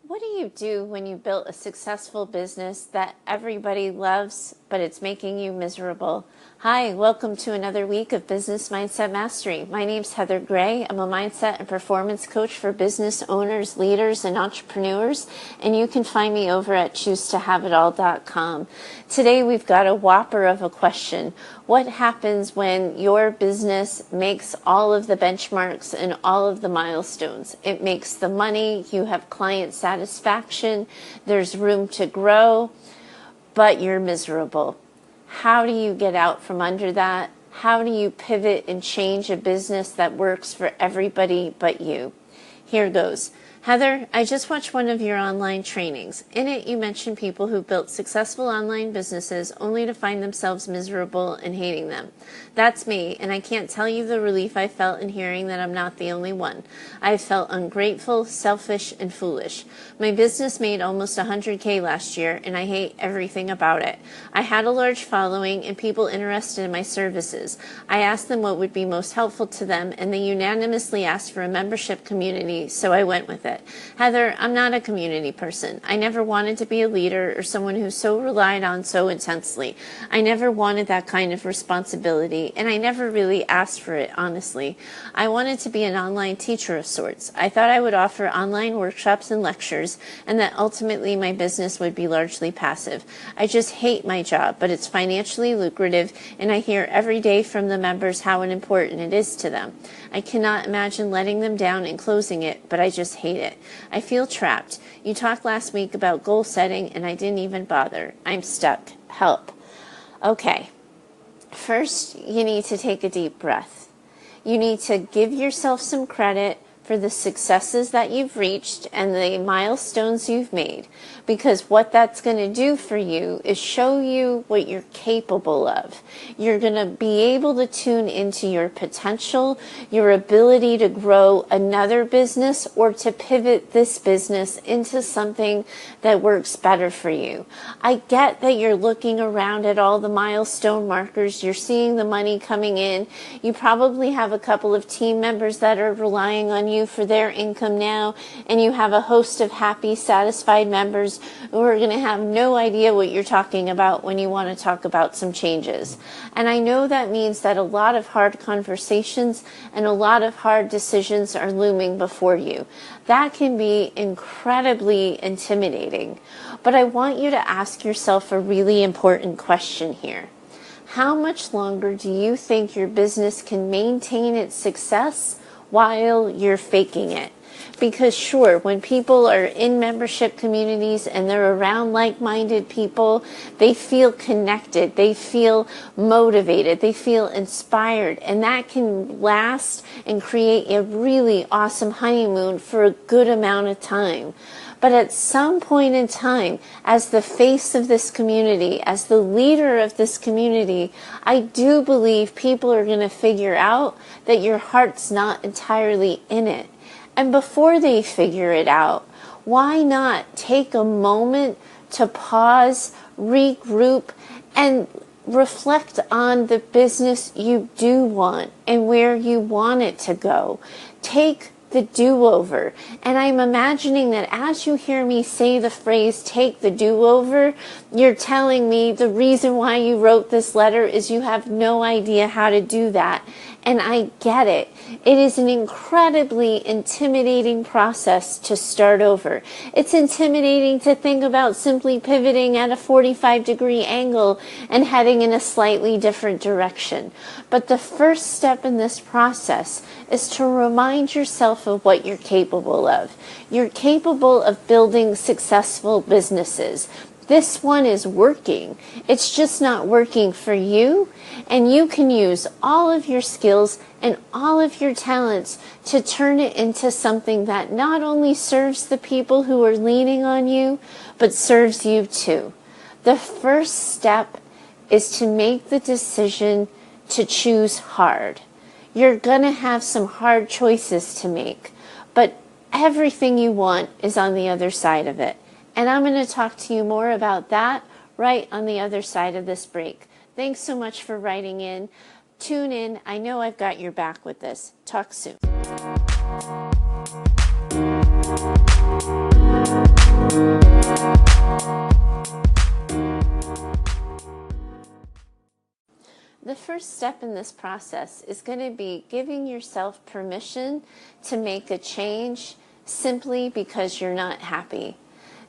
What do you do when you built a successful business that everybody loves, but it's making you miserable? Hi, welcome to another week of Business Mindset Mastery. My name's Heather Gray. I'm a mindset and performance coach for business owners, leaders, and entrepreneurs, and you can find me over at choosetohaveitall.com. Today we've got a whopper of a question. What happens when your business makes all of the benchmarks and all of the milestones? It makes the money, you have client satisfaction, there's room to grow, but you're miserable. How do you get out from under that? How do you pivot and change a business that works for everybody but you? Here goes. Heather, I just watched one of your online trainings. In it, you mentioned people who built successful online businesses only to find themselves miserable and hating them. That's me, and I can't tell you the relief I felt in hearing that I'm not the only one. I felt ungrateful, selfish, and foolish. My business made almost $100K last year, and I hate everything about it. I had a large following and people interested in my services. I asked them what would be most helpful to them, and they unanimously asked for a membership community, so I went with it. Heather, I'm not a community person. I never wanted to be a leader or someone who so relied on so intensely. I never wanted that kind of responsibility, and I never really asked for it, honestly. I wanted to be an online teacher of sorts. I thought I would offer online workshops and lectures, and that ultimately my business would be largely passive. I just hate my job, but it's financially lucrative, and I hear every day from the members how important it is to them. I cannot imagine letting them down and closing it, but I just hate it. I feel trapped. You talked last week about goal setting, and I didn't even bother. I'm stuck. Help. Okay. First, you need to take a deep breath. You need to give yourself some credit for the successes that you've reached and the milestones you've made, because what that's going to do for you is show you what you're capable of. You're going to be able to tune into your potential, your ability to grow another business or to pivot this business into something that works better for you. I get that you're looking around at all the milestone markers, you're seeing the money coming in, you probably have a couple of team members that are relying on you for their income now, and you have a host of happy, satisfied members who are going to have no idea what you're talking about when you want to talk about some changes. And I know that means that a lot of hard conversations and a lot of hard decisions are looming before you. That can be incredibly intimidating. But I want you to ask yourself a really important question here. How much longer do you think your business can maintain its success while you're faking it? Because sure, when people are in membership communities and they're around like-minded people, they feel connected, they feel motivated, they feel inspired, and that can last and create a really awesome honeymoon for a good amount of time. But at some point in time, as the face of this community, as the leader of this community, I do believe people are going to figure out that your heart's not entirely in it. And before they figure it out, why not take a moment to pause, regroup, and reflect on the business you do want and where you want it to go. Take the do-over. And I'm imagining that as you hear me say the phrase, take the do-over, you're telling me the reason why you wrote this letter is you have no idea how to do that. And I get it. It is an incredibly intimidating process to start over. It's intimidating to think about simply pivoting at a 45-degree angle and heading in a slightly different direction. But the first step in this process is to remind yourself of what you're capable of. You're capable of building successful businesses. This one is working. It's just not working for you, and you can use all of your skills and all of your talents to turn it into something that not only serves the people who are leaning on you, but serves you too. The first step is to make the decision to choose hard. You're going to have some hard choices to make, but everything you want is on the other side of it. And I'm going to talk to you more about that right on the other side of this break. Thanks so much for writing in. Tune in. I know I've got your back with this. Talk soon. first step in this process is going to be giving yourself permission to make a change simply because you're not happy.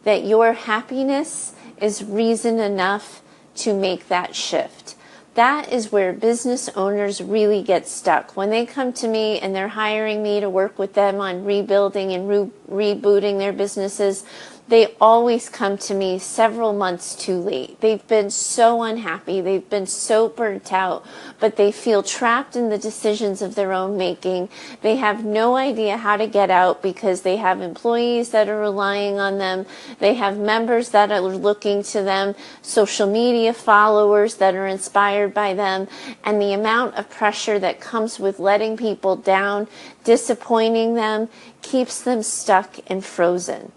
That your happiness is reason enough to make that shift. That is where business owners really get stuck. When they come to me and they're hiring me to work with them on rebuilding and rebooting their businesses, they always come to me several months too late. They've been so unhappy. They've been so burnt out, but they feel trapped in the decisions of their own making. They have no idea how to get out because they have employees that are relying on them. They have members that are looking to them, social media followers that are inspired by them, and the amount of pressure that comes with letting people down, disappointing them, keeps them stuck and frozen.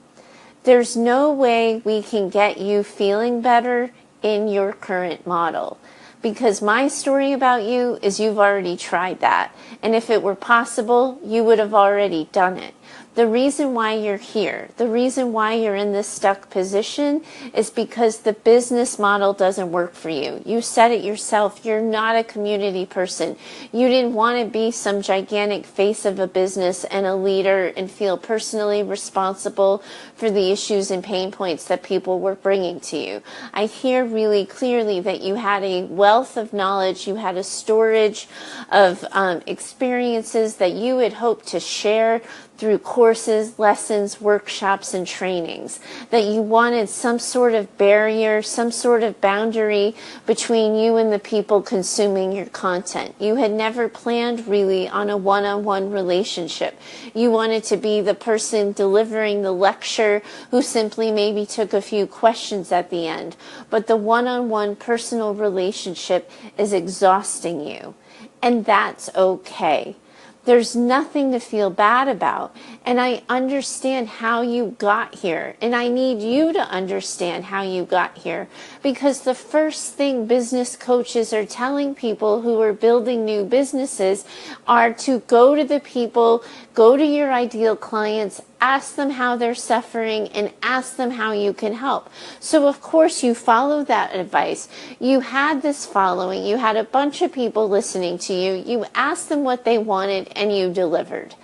There's no way we can get you feeling better in your current model, because my story about you is you've already tried that. And if it were possible, you would have already done it. The reason why you're here, the reason why you're in this stuck position is because the business model doesn't work for you. You said it yourself. You're not a community person. You didn't want to be some gigantic face of a business and a leader and feel personally responsible for the issues and pain points that people were bringing to you. I hear really clearly that you had a wealth of knowledge. You had a storage of experiences that you had hoped to share through courses, lessons, workshops, and trainings, that you wanted some sort of barrier, some sort of boundary between you and the people consuming your content. You had never planned really on a one-on-one relationship. You wanted to be the person delivering the lecture who simply maybe took a few questions at the end. But the one-on-one personal relationship is exhausting you, and that's okay. There's nothing to feel bad about. And I understand how you got here. And I need you to understand how you got here. Because the first thing business coaches are telling people who are building new businesses are to go to the people, go to your ideal clients, ask them how they're suffering, and ask them how you can help. So of course you follow that advice. You had this following. You had a bunch of people listening to you. You asked them what they wanted and you delivered.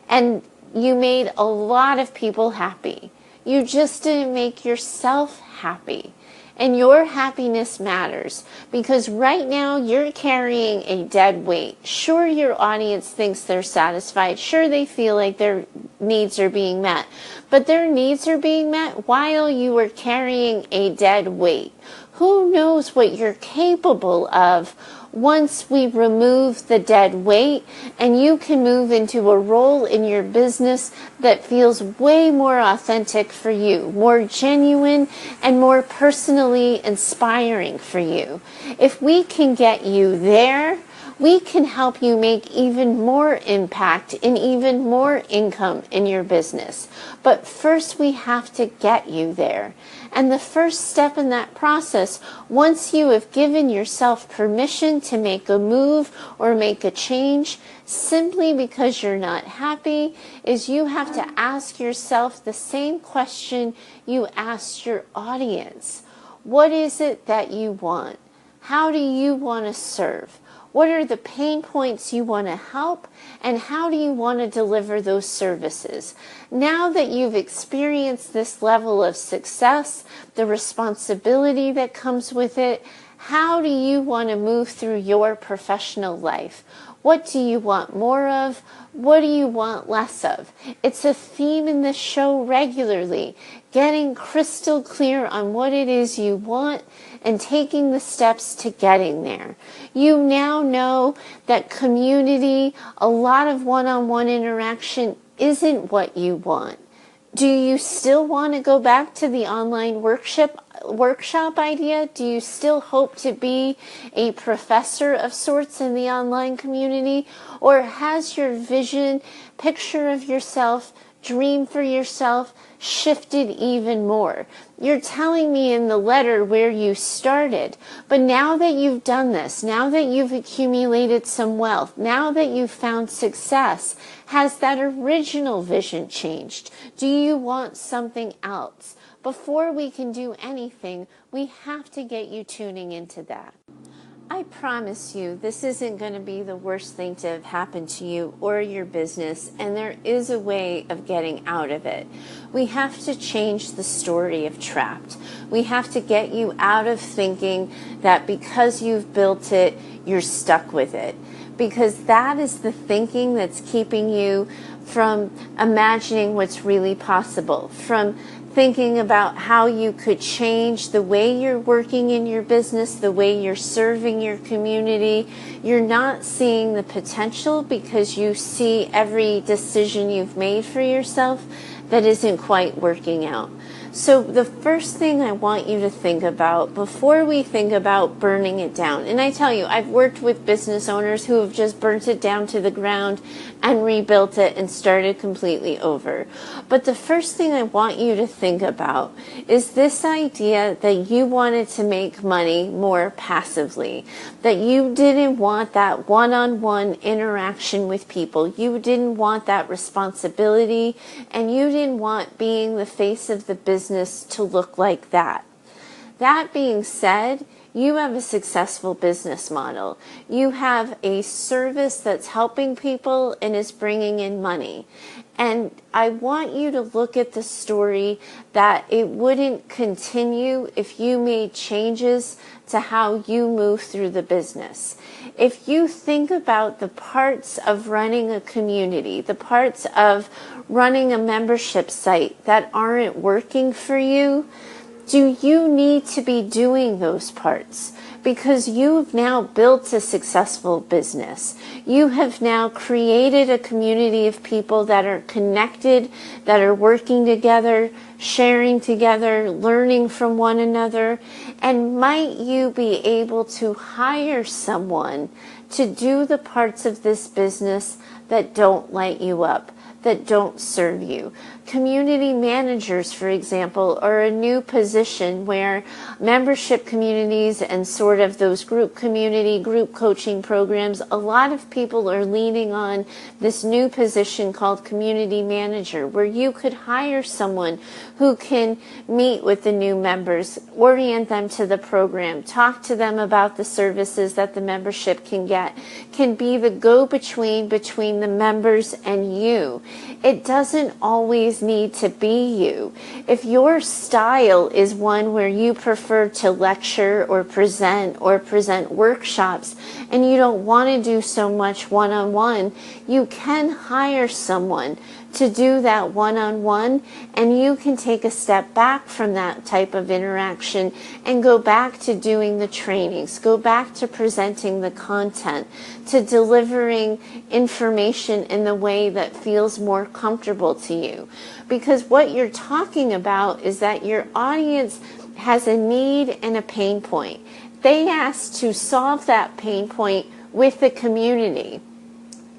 And you made a lot of people happy. You just didn't make yourself happy. And your happiness matters, because right now you're carrying a dead weight. Sure, your audience thinks they're satisfied. Sure, they feel like their needs are being met. But their needs are being met while you are carrying a dead weight. Who knows what you're capable of once we remove the dead weight and you can move into a role in your business that feels way more authentic for you, more genuine and more personally inspiring for you. If we can get you there, we can help you make even more impact and even more income in your business. But first we have to get you there. And the first step in that process, once you have given yourself permission to make a move or make a change, simply because you're not happy, is you have to ask yourself the same question you asked your audience. What is it that you want? How do you want to serve? What are the pain points you want to help, and how do you want to deliver those services? Now that you've experienced this level of success, the responsibility that comes with it, how do you want to move through your professional life? What do you want more of? What do you want less of? It's a theme in this show regularly, getting crystal clear on what it is you want and taking the steps to getting there. You now know that community, a lot of one-on-one interaction isn't what you want. Do you still want to go back to the online workshop idea? Do you still hope to be a professor of sorts in the online community? Or has your vision, picture of yourself, dream for yourself shifted even more? You're telling me in the letter where you started, but now that you've done this, now that you've accumulated some wealth, now that you've found success, has that original vision changed? Do you want something else? Before we can do anything, we have to get you tuning into that. I promise you, this isn't going to be the worst thing to have happened to you or your business, and there is a way of getting out of it. We have to change the story of trapped. We have to get you out of thinking that because you've built it, you're stuck with it. Because that is the thinking that's keeping you from imagining what's really possible, from thinking about how you could change the way you're working in your business, the way you're serving your community. You're not seeing the potential because you see every decision you've made for yourself that isn't quite working out. So the first thing I want you to think about before we think about burning it down, and I tell you, I've worked with business owners who have just burnt it down to the ground and rebuilt it and started completely over. But the first thing I want you to think about is this idea that you wanted to make money more passively, that you didn't want that one-on-one interaction with people, you didn't want that responsibility, and you didn't want being the face of the business to look like that. That being said, you have a successful business model. You have a service that's helping people and is bringing in money. And I want you to look at the story that it wouldn't continue if you made changes to how you move through the business. If you think about the parts of running a community, the parts of running a membership site that aren't working for you, do you need to be doing those parts? Because you've now built a successful business. You have now created a community of people that are connected, that are working together, sharing together, learning from one another. And might you be able to hire someone to do the parts of this business that don't light you up, that don't serve you? Community managers, for example, are a new position where membership communities and sort of those group coaching programs, a lot of people are leaning on this new position called community manager, where you could hire someone who can meet with the new members, orient them to the program, talk to them about the services that the membership can get, can be the go-between between the members and you. It doesn't always need to be you. If your style is one where you prefer to lecture or present workshops and you don't want to do so much one-on-one, you can hire someone to do that one-on-one, and you can take a step back from that type of interaction and go back to doing the trainings, go back to presenting the content, to delivering information in the way that feels more comfortable to you. Because what you're talking about is that your audience has a need and a pain point. They ask to solve that pain point with the community.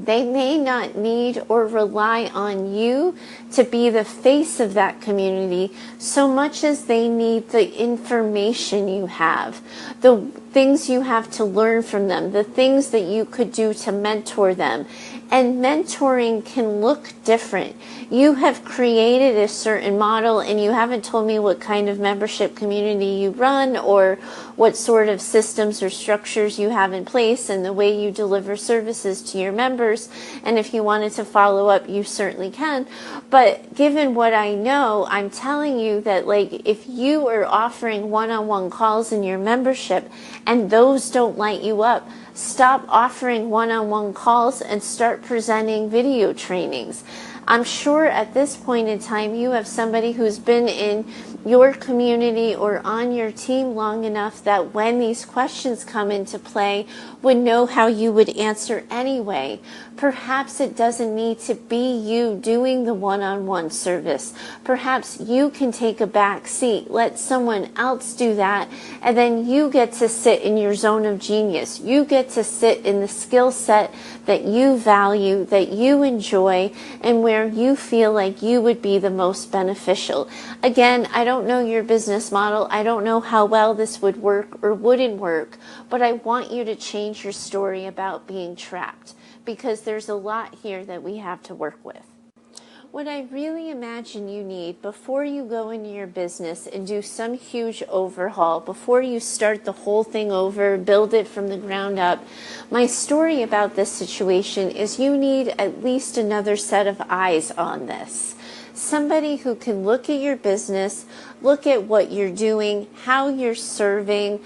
They may not need or rely on you to be the face of that community so much as they need the information you have, the things you have to learn from them, the things that you could do to mentor them. And mentoring can look different. You have created a certain model and you haven't told me what kind of membership community you run or what sort of systems or structures you have in place and the way you deliver services to your members. And if you wanted to follow up, you certainly can. But given what I know, I'm telling you that if you are offering one-on-one calls in your membership and those don't light you up, stop offering one-on-one calls and start presenting video trainings. I'm sure at this point in time you have somebody who's been in your community or on your team long enough that when these questions come into play would know how you would answer anyway. Perhaps it doesn't need to be you doing the one-on-one service. Perhaps you can take a back seat, let someone else do that, and then you get to sit in your zone of genius. You get to sit in the skill set that you value, that you enjoy, and where you feel like you would be the most beneficial. Again, I don't know your business model. I don't know how well this would work or wouldn't work, but I want you to change your story about being trapped because there's a lot here that we have to work with. What I really imagine you need before you go into your business and do some huge overhaul, before you start the whole thing over, build it from the ground up, my story about this situation is you need at least another set of eyes on this. Somebody who can look at your business, look at what you're doing, how you're serving,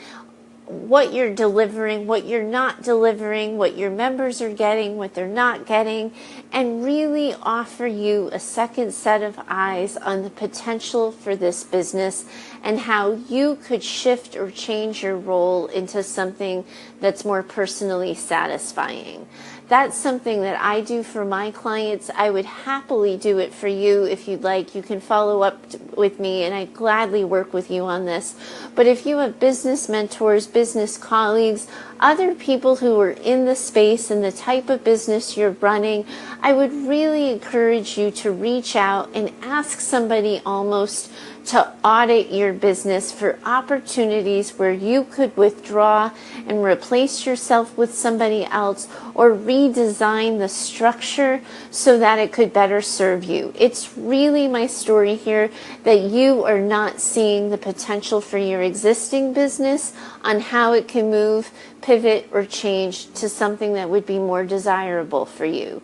what you're delivering, what you're not delivering, what your members are getting, what they're not getting, and really offer you a second set of eyes on the potential for this business and how you could shift or change your role into something that's more personally satisfying. That's something that I do for my clients. I would happily do it for you if you'd like. You can follow up with me and I'd gladly work with you on this. But if you have business mentors, business colleagues, other people who are in the space and the type of business you're running, I would really encourage you to reach out and ask somebody almost to audit your business for opportunities where you could withdraw and replace yourself with somebody else or redesign the structure so that it could better serve you. It's really my story here that you are not seeing the potential for your existing business on how it can move, pivot, or change to something that would be more desirable for you.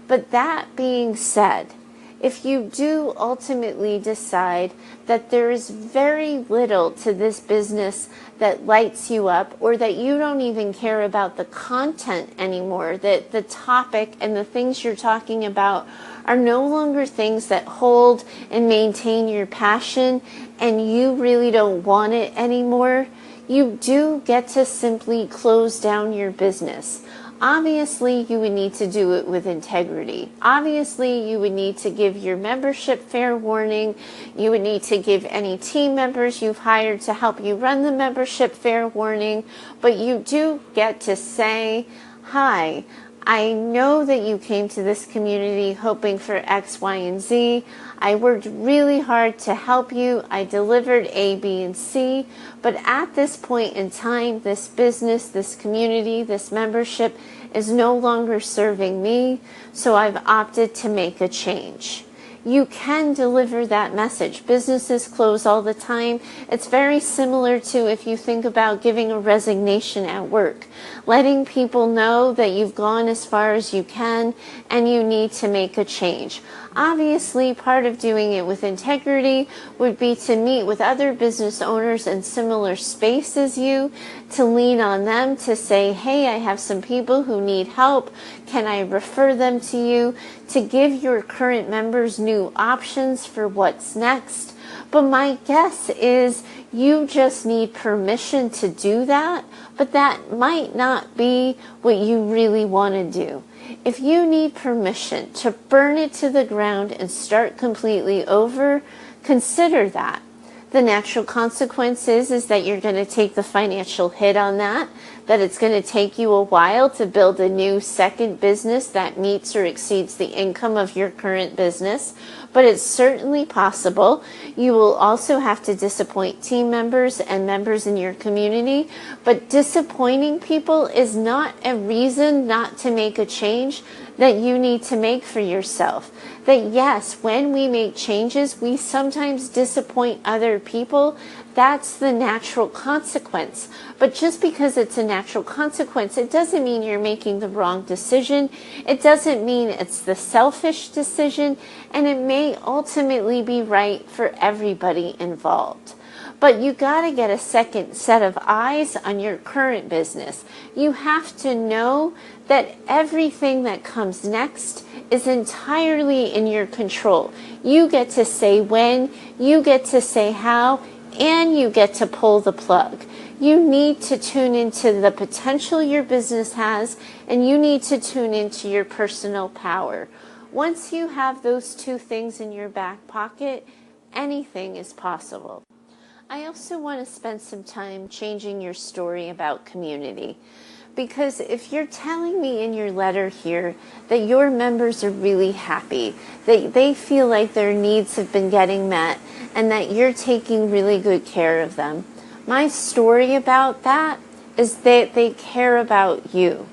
But that being said, if you do ultimately decide that there is very little to this business that lights you up, or that you don't even care about the content anymore, that the topic and the things you're talking about are no longer things that hold and maintain your passion, and you really don't want it anymore, you do get to simply close down your business. Obviously, you would need to do it with integrity. Obviously, you would need to give your membership fair warning. You would need to give any team members you've hired to help you run the membership fair warning. But you do get to say, hi, I know that you came to this community hoping for X, Y, and Z. I worked really hard to help you. I delivered A, B, and C. But at this point in time, this business, this community, this membership is no longer serving me. So I've opted to make a change. You can deliver that message. Businesses close all the time. It's very similar to if you think about giving a resignation at work, letting people know that you've gone as far as you can and you need to make a change. Obviously, part of doing it with integrity would be to meet with other business owners in similar space as you, to lean on them to say, hey, I have some people who need help. Can I refer them to you? To give your current members new options for what's next. But my guess is you just need permission to do that, but that might not be what you really want to do. If you need permission to burn it to the ground and start completely over, consider that. The natural consequence is that you're going to take the financial hit on that it's going to take you a while to build a new second business that meets or exceeds the income of your current business, but it's certainly possible. You will also have to disappoint team members and members in your community, but disappointing people is not a reason not to make a change that you need to make for yourself. That yes, when we make changes, we sometimes disappoint other people. That's the natural consequence. But just because it's a natural consequence, it doesn't mean you're making the wrong decision. It doesn't mean it's the selfish decision, and it may ultimately be right for everybody involved. But you got to get a second set of eyes on your current business. You have to know that everything that comes next is entirely in your control. You get to say when, you get to say how, and you get to pull the plug. You need to tune into the potential your business has, and you need to tune into your personal power. Once you have those two things in your back pocket, anything is possible. I also want to spend some time changing your story about community. Because if you're telling me in your letter here that your members are really happy, that they feel like their needs have been getting met, and that you're taking really good care of them, my story about that is that they care about you.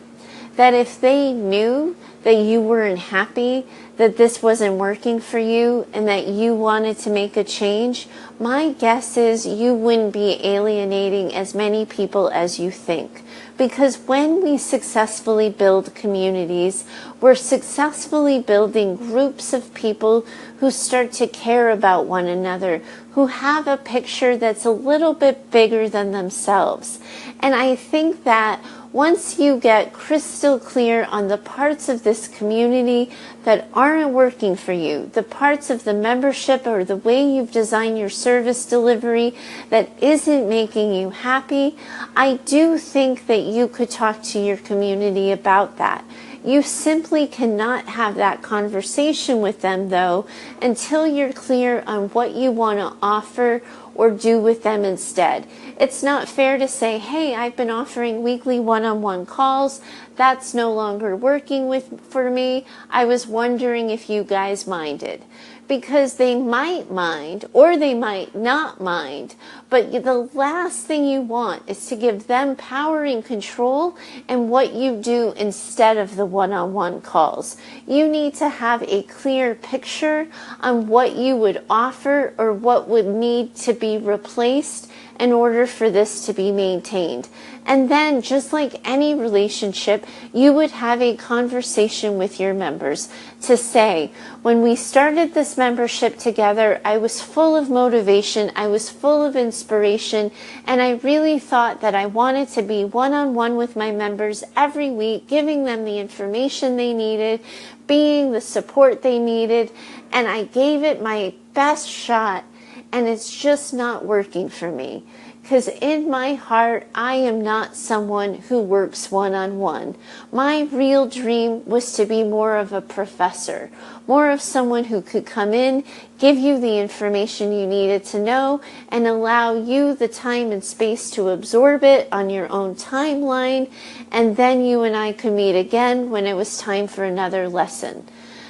That if they knew that you weren't happy, that this wasn't working for you and that you wanted to make a change, my guess is you wouldn't be alienating as many people as you think. Because when we successfully build communities, we're successfully building groups of people who start to care about one another, who have a picture that's a little bit bigger than themselves. And I think that once you get crystal clear on the parts of this community that aren't working for you, the parts of the membership or the way you've designed your service delivery that isn't making you happy, I do think that you could talk to your community about that. You simply cannot have that conversation with them, though, until you're clear on what you want to offer or do with them instead. It's not fair to say, hey, I've been offering weekly one-on-one calls. That's no longer working for me. I was wondering if you guys minded. Because they might mind or they might not mind, but the last thing you want is to give them power and control in what you do instead of the one-on-one calls. You need to have a clear picture on what you would offer or what would need to be replaced in order for this to be maintained. And then, just like any relationship, you would have a conversation with your members to say, when we started this membership together, I was full of motivation, I was full of inspiration, and I really thought that I wanted to be one-on-one with my members every week, giving them the information they needed, being the support they needed, and I gave it my best shot, and it's just not working for me. Because in my heart, I am not someone who works one-on-one. My real dream was to be more of a professor, more of someone who could come in, give you the information you needed to know, and allow you the time and space to absorb it on your own timeline, and then you and I could meet again when it was time for another lesson.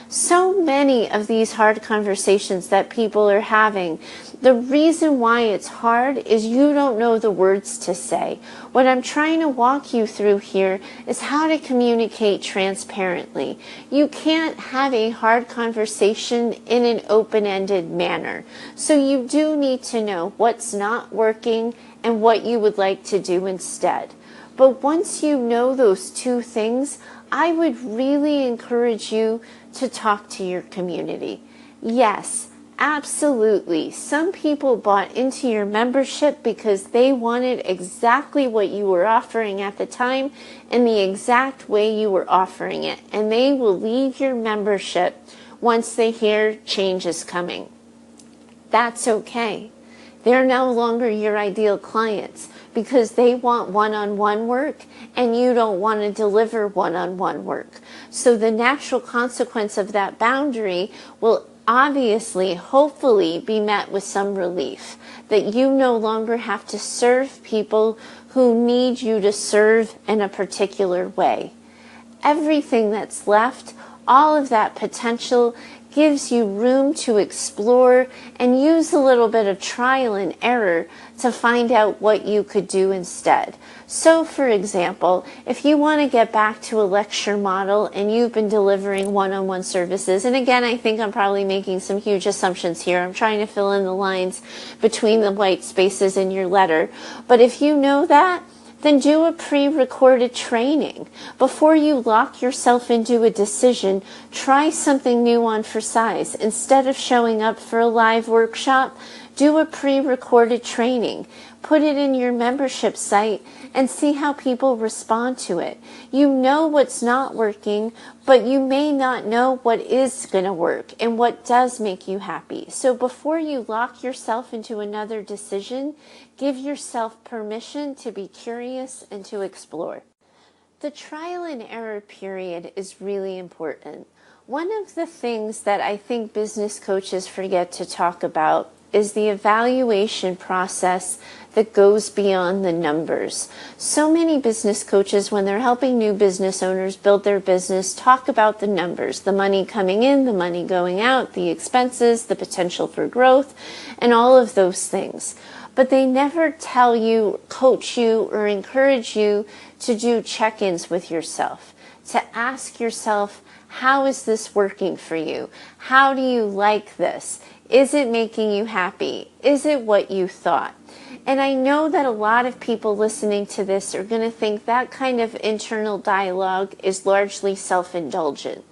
So many of these hard conversations that people are having, the reason why it's hard is you don't know the words to say. What I'm trying to walk you through here is how to communicate transparently. You can't have a hard conversation in an open-ended manner. So you do need to know what's not working and what you would like to do instead. But once you know those two things, I would really encourage you to talk to your community. Yes, absolutely. Some people bought into your membership because they wanted exactly what you were offering at the time in the exact way you were offering it. And they will leave your membership once they hear change is coming. That's okay. They're no longer your ideal clients because they want one-on-one work and you don't want to deliver one-on-one work. So the natural consequence of that boundary will obviously, hopefully, be met with some relief. That you no longer have to serve people who need you to serve in a particular way. Everything that's left, all of that potential, gives you room to explore and use a little bit of trial and error to find out what you could do instead. So, for example, if you want to get back to a lecture model and you've been delivering one-on-one services, and again, I think I'm probably making some huge assumptions here. I'm trying to fill in the lines between the white spaces in your letter. But if you know that, then do a pre-recorded training. Before you lock yourself into a decision, try something new on for size. Instead of showing up for a live workshop, do a pre-recorded training. Put it in your membership site and see how people respond to it. You know what's not working, but you may not know what is going to work and what does make you happy. So before you lock yourself into another decision, give yourself permission to be curious and to explore. The trial and error period is really important. One of the things that I think business coaches forget to talk about is the evaluation process that goes beyond the numbers. So many business coaches, when they're helping new business owners build their business, talk about the numbers, the money coming in, the money going out, the expenses, the potential for growth, and all of those things. But they never tell you, coach you, or encourage you to do check-ins with yourself. to ask yourself, how is this working for you? How do you like this? Is it making you happy? Is it what you thought? And I know that a lot of people listening to this are going to think that kind of internal dialogue is largely self-indulgent.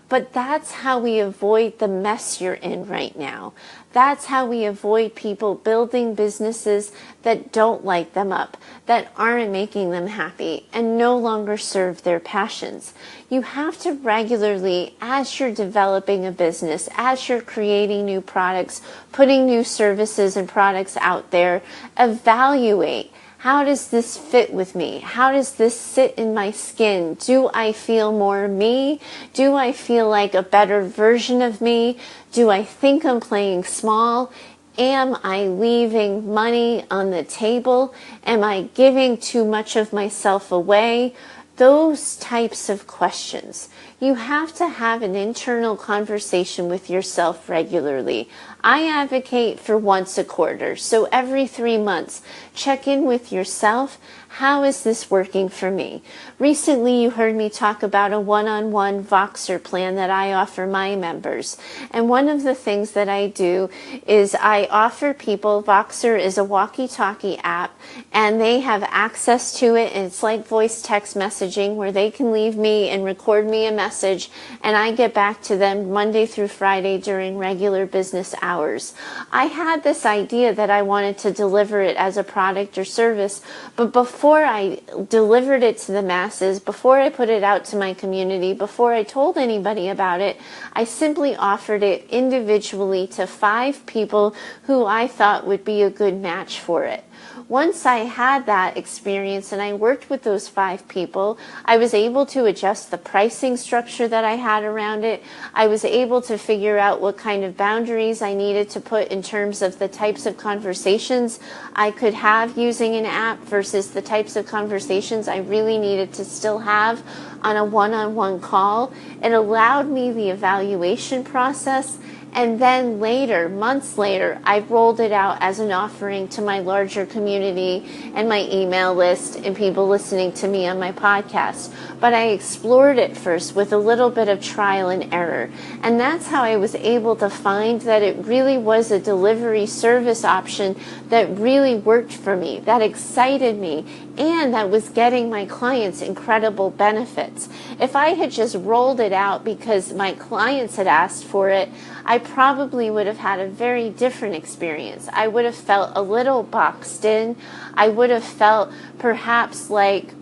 But that's how we avoid the mess you're in right now. That's how we avoid people building businesses that don't light them up, that aren't making them happy, and no longer serve their passions. You have to regularly, as you're developing a business, as you're creating new products, putting new services and products out there, evaluate, how does this fit with me? How does this sit in my skin? Do I feel more me? Do I feel like a better version of me? Do I think I'm playing small? Am I leaving money on the table? Am I giving too much of myself away? Those types of questions. You have to have an internal conversation with yourself regularly. I advocate for once a quarter, so every 3 months, check in with yourself. How is this working for me? Recently, you heard me talk about a one-on-one Voxer plan that I offer my members. And one of the things that I do is I offer people, Voxer is a walkie-talkie app, and they have access to it, and it's like voice text messaging where they can leave me and record me a message, and I get back to them Monday through Friday during regular business hours. I had this idea that I wanted to deliver it as a product or service, but before I delivered it to the masses, before I put it out to my community, before I told anybody about it, I simply offered it individually to 5 people who I thought would be a good match for it. Once I had that experience and I worked with those 5 people, I was able to adjust the pricing structure that I had around it. I was able to figure out what kind of boundaries I needed to put in terms of the types of conversations I could have using an app versus the types of conversations I really needed to still have on a one-on-one call. It allowed me the evaluation process. And then later, months later, I rolled it out as an offering to my larger community and my email list and people listening to me on my podcast. But I explored it first with a little bit of trial and error. And that's how I was able to find that it really was a delivery service option that really worked for me, that excited me, and that was getting my clients incredible benefits. If I had just rolled it out because my clients had asked for it, I probably would have had a very different experience. I would have felt a little boxed in. I would have felt perhaps like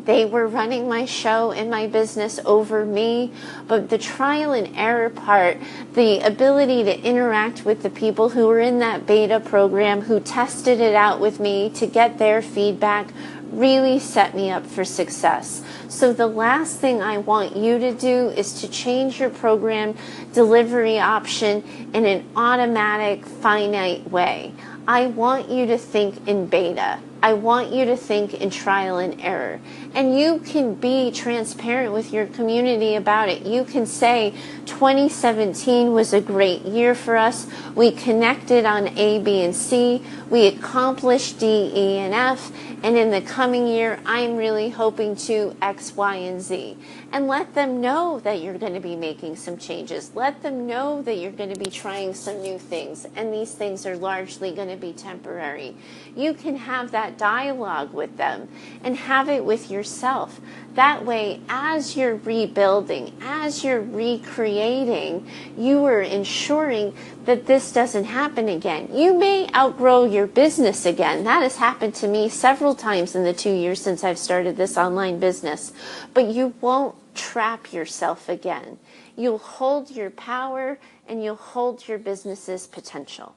they were running my show and my business over me. But the trial and error part, the ability to interact with the people who were in that beta program, who tested it out with me to get their feedback, really set me up for success. So the last thing I want you to do is to change your program delivery option in an automatic, finite way. I want you to think in beta. I want you to think in trial and error. And you can be transparent with your community about it. You can say 2017 was a great year for us. We connected on A, B, and C. We accomplished D, E, and F. And in the coming year, I'm really hoping to X, Y, and Z. And let them know that you're going to be making some changes. Let them know that you're going to be trying some new things. And these things are largely going to be temporary. You can have that dialogue with them and have it with yourself. That way, as you're rebuilding, as you're recreating, you are ensuring that this doesn't happen again. You may outgrow your business again. That has happened to me several times in the 2 years since I've started this online business. But you won't trap yourself again. You'll hold your power and you'll hold your business's potential.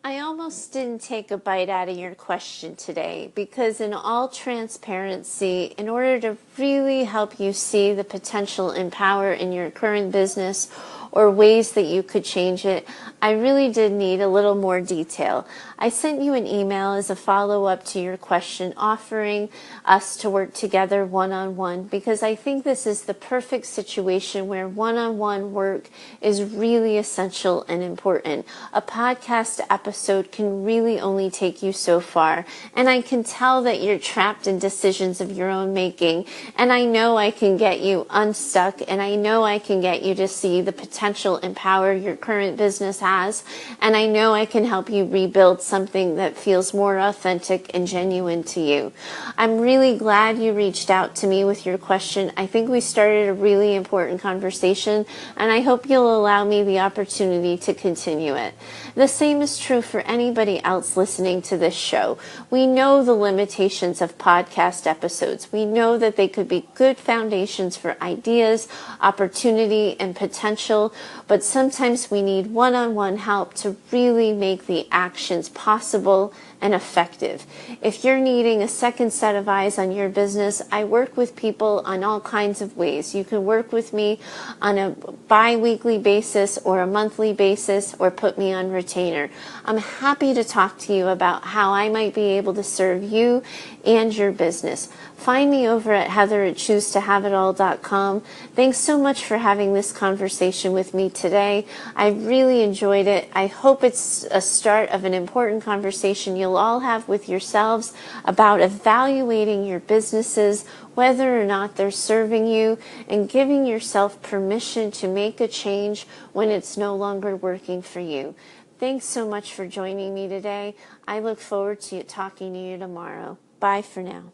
I almost didn't take a bite out of your question today because in all transparency, in order to really help you see the potential and power in your current business or ways that you could change it, I really did need a little more detail. I sent you an email as a follow-up to your question offering us to work together one-on-one because I think this is the perfect situation where one-on-one work is really essential and important. A podcast episode can really only take you so far, and I can tell that you're trapped in decisions of your own making, and I know I can get you unstuck, and I know I can get you to see the potential and power your current business has, and I know I can help you rebuild something that feels more authentic and genuine to you. I'm really glad you reached out to me with your question. I think we started a really important conversation, and I hope you'll allow me the opportunity to continue it. The same is true for anybody else listening to this show. We know the limitations of podcast episodes. We know that they could be good foundations for ideas, opportunity, and potential, but sometimes we need one-on-one help to really make the actions possible and effective. If you're needing a second set of eyes on your business, I work with people on all kinds of ways. You can work with me on a bi-weekly basis or a monthly basis or put me on retainer. I'm happy to talk to you about how I might be able to serve you and your business. Find me over at heather@choosetohaveitall.com. Thanks so much for having this conversation with me today. I really enjoyed it. I hope it's a start of an important conversation you'll all have with yourselves about evaluating your businesses, whether or not they're serving you, and giving yourself permission to make a change when it's no longer working for you. Thanks so much for joining me today. I look forward to talking to you tomorrow. Bye for now.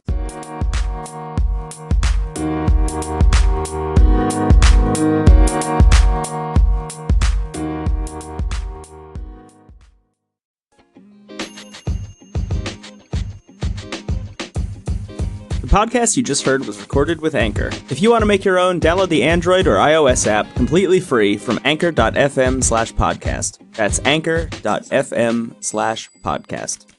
The podcast you just heard was recorded with Anchor. If you want to make your own, download the Android or iOS app completely free from anchor.fm/podcast. That's anchor.fm/podcast.